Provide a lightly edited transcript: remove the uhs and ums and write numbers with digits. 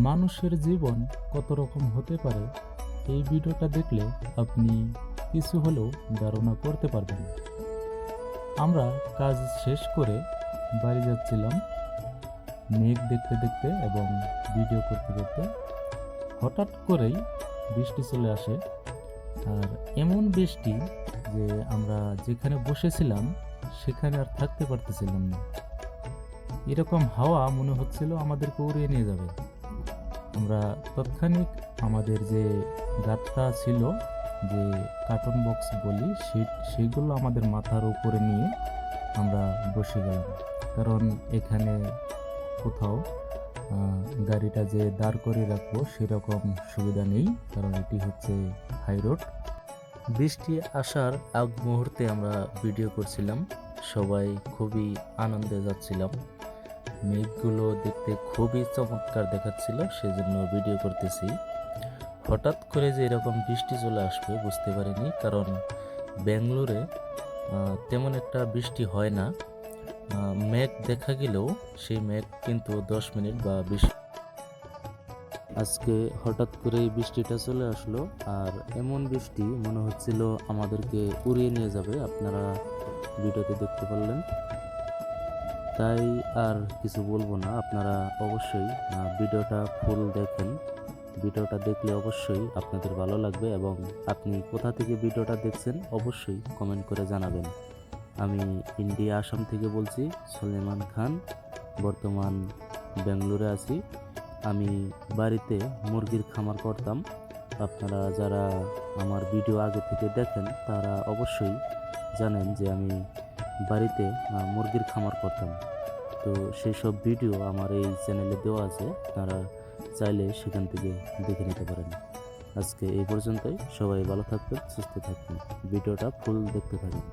মানুষের জীবন কত রকম হতে পারে এই ভিডিওটা দেখলে আপনি কিছু হলেও ধারণা করতে পারবেন। আমরা কাজ শেষ করে বাড়ি যাচ্ছিলাম মেঘ দেখতে দেখতে এবং ভিডিও করতে করতে। হঠাৎ করেই বৃষ্টি চলে আসে, আর এমন বৃষ্টি যে আমরা যেখানে বসেছিলাম সেখানে আর থাকতে পারতেছিলাম না। এরকম হাওয়া মনে হচ্ছিল আমাদেরকে উড়িয়ে নিয়ে যাবে। আমরা তৎক্ষণিক আমাদের যে গাতটা ছিল, যে কার্টন বক্স বলি, সেইগুলো আমাদের মাথার উপরে নিয়ে আমরা বসে গেলাম। কারণ এখানে কোথাও গাড়িটা যে দাঁড় করে রাখবো সেরকম সুবিধা নেই, কারণ এটি হচ্ছে হাই রোড। বৃষ্টি আসার আগ মুহূর্তে আমরা ভিডিও করছিলাম, সবাই খুবই আনন্দে যাচ্ছিলাম। মেঘগুলো দেখতে খুবই চমৎকার দেখাচ্ছিল, সেজন্য ভিডিও করতেছি। হঠাৎ করে যে এরকম বৃষ্টি চলে আসবে বুঝতে পারিনি, কারণ ব্যাঙ্গালোরে তেমন একটা বৃষ্টি হয় না। মেঘ দেখা গেলেও সেই মেঘ কিন্তু 10 মিনিট বা 20। আজকে হঠাৎ করে বৃষ্টিটা চলে আসলো, আর এমন বৃষ্টি মনে হচ্ছিল আমাদেরকে উড়িয়ে নিয়ে যাবে। আপনারা ভিডিওতে দেখতে পারলেন, তাই আর কিছু বলবো না। আপনারা অবশ্যই ভিডিওটা ফুল দেখেন। ভিডিওটা দেখলে অবশ্যই আপনাদের ভালো লাগবে, এবং আপনি কোথা থেকে ভিডিওটা দেখছেন অবশ্যই কমেন্ট করে জানাবেন। আমি ইন্ডিয়া আসাম থেকে বলছি, সুলেমান খান। বর্তমান ব্যাঙ্গালোরে আছি। আমি বাড়িতে মুরগির খামার করতাম। আপনারা যারা আমার ভিডিও আগে থেকে দেখেন তারা অবশ্যই জানেন যে আমি বাড়িতে মুরগির খামার করতাম। তো সেই সব ভিডিও আমার এই চ্যানেলে দেওয়া আছে, আপনারা চাইলে সেখান থেকে দেখে নিতে পারেন। আজকে এই পর্যন্তই। সবাই ভালো থাকবেন, সুস্থ থাকবেন। ভিডিওটা ফুল দেখতে থাকুন।